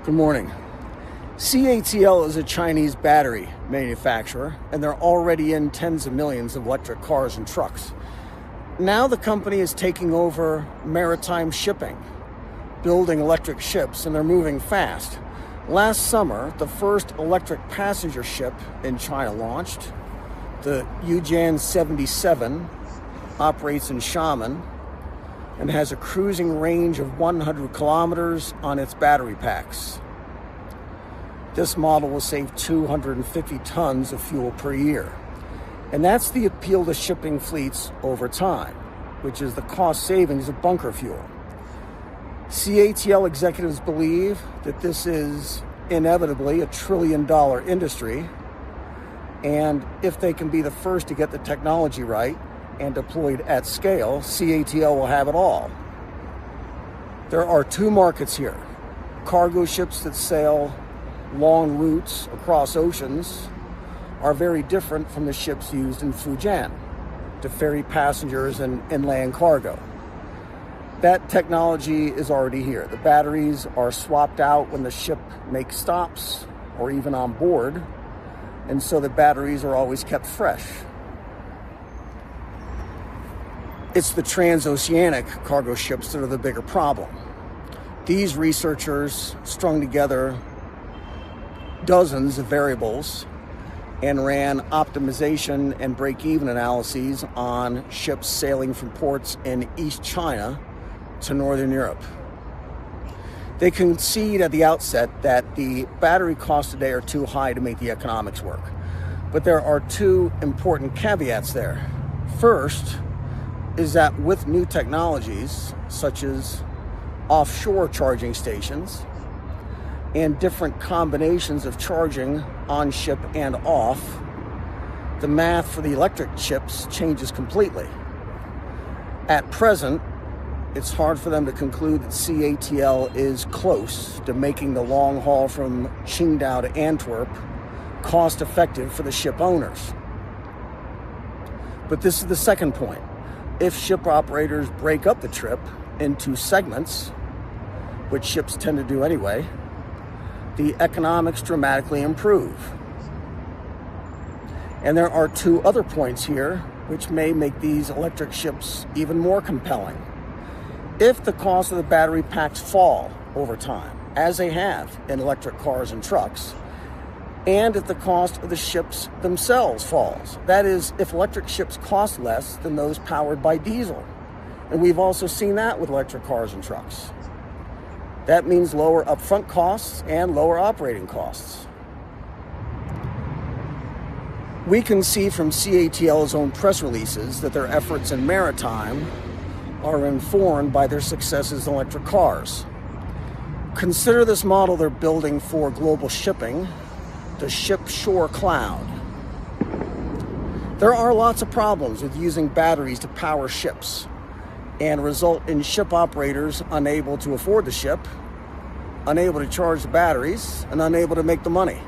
Good morning. CATL is a Chinese battery manufacturer, and they're already in tens of millions of electric cars and trucks. Now the company is taking over maritime shipping, building electric ships, and they're moving fast. Last summer, the first electric passenger ship in China launched. The Yujian 77 operates in Shandong and has a cruising range of 100 kilometers on its battery packs. This model will save 250 tons of fuel per year. And that's the appeal to shipping fleets over time, which is the cost savings of bunker fuel. CATL executives believe that this is inevitably a $1 trillion industry, and if they can be the first to get the technology right and deployed at scale, CATL will have it all. There are two markets here: cargo ships that sail long routes across oceans are very different from the ships used in Fujian to ferry passengers and inland cargo. That technology is already here. The batteries are swapped out when the ship makes stops or even on board, and so the batteries are always kept fresh. It's the transoceanic cargo ships that are the bigger problem. These researchers strung together dozens of variables and ran optimization and break-even analyses on ships sailing from ports in East China to Northern Europe. They concede at the outset that the battery costs today are too high to make the economics work. But there are two important caveats there. First is that with new technologies, such as offshore charging stations and different combinations of charging on ship and off, the math for the electric ships changes completely. At present, it's hard for them to conclude that CATL is close to making the long haul from Qingdao to Antwerp cost effective for the ship owners. But this is the second point. If ship operators break up the trip into segments, which ships tend to do anyway, the economics dramatically improve. And there are two other points here which may make these electric ships even more compelling. If the cost of the battery packs fall over time, as they have in electric cars and trucks, and if the cost of the ships themselves falls, that is, if electric ships cost less than those powered by diesel. And we've also seen that with electric cars and trucks. That means lower upfront costs and lower operating costs. We can see from CATL's own press releases that their efforts in maritime are informed by their successes in electric cars. Consider this model they're building for global shipping, the ship-shore cloud. There are lots of problems with using batteries to power ships, and result in ship operators unable to afford the ship, unable to charge the batteries, and unable to make the money.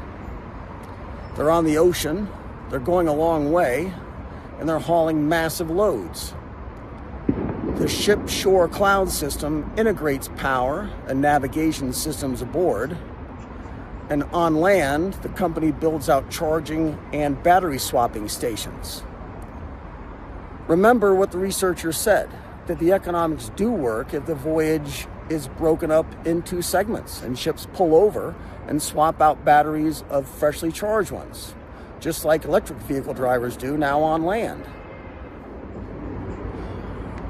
They're on the ocean, they're going a long way, and they're hauling massive loads. The ship-shore cloud system integrates power and navigation systems aboard, and on land, the company builds out charging and battery swapping stations. Remember what the researchers said, that the economics do work if the voyage is broken up into segments and ships pull over and swap out batteries of freshly charged ones, just like electric vehicle drivers do now on land.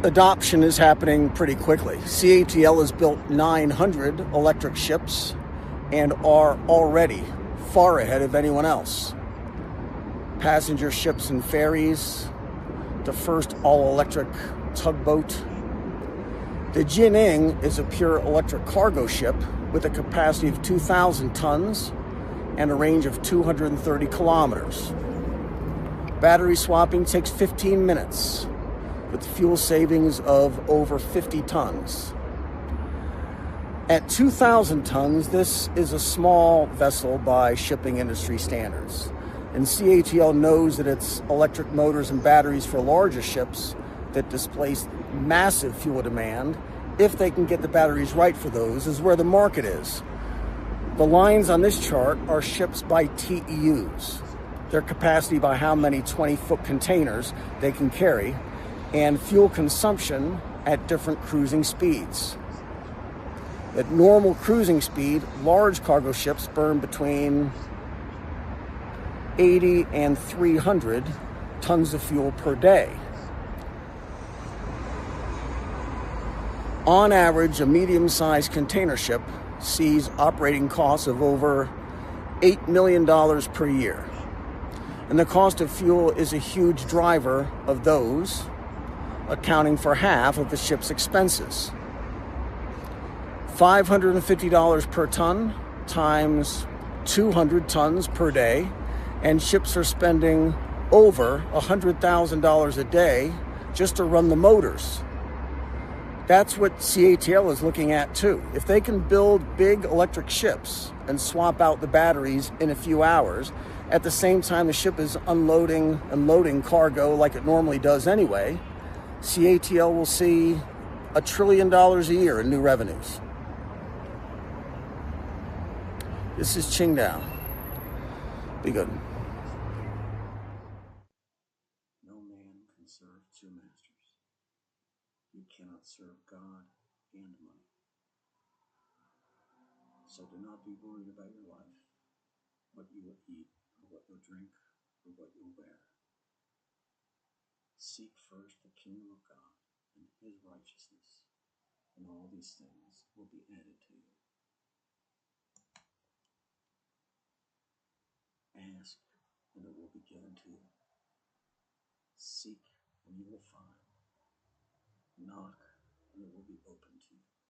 Adoption is happening pretty quickly. CATL has built 900 electric ships and are already far ahead of anyone else. Passenger ships and ferries, the first all-electric tugboat. The Jining is a pure electric cargo ship with a capacity of 2,000 tons and a range of 230 kilometers. Battery swapping takes 15 minutes with fuel savings of over 50 tons. At 2,000 tons, this is a small vessel by shipping industry standards. And CATL knows that its electric motors and batteries for larger ships that displace massive fuel demand, if they can get the batteries right for those, is where the market is. The lines on this chart are ships by TEUs, their capacity by how many 20-foot containers they can carry, and fuel consumption at different cruising speeds. At normal cruising speed, large cargo ships burn between 80 and 300 tons of fuel per day. On average, a medium-sized container ship sees operating costs of over $8 million per year. And the cost of fuel is a huge driver of those, accounting for half of the ship's expenses. $550 per ton times 200 tons per day, and ships are spending over $100,000 a day just to run the motors. That's what CATL is looking at too. If they can build big electric ships and swap out the batteries in a few hours, at the same time the ship is unloading and loading cargo like it normally does anyway, CATL will see $1 trillion a year in new revenues. This is Qingdao. Be good. No man can serve two masters. You cannot serve God and money. So do not be worried about your life, what you will eat, or what you'll drink, or what you'll wear. Seek first the kingdom of God and his righteousness, and all these things will be added to you. Ask, and it will be given to you. Seek, and you will find. Knock, and it will be opened to you.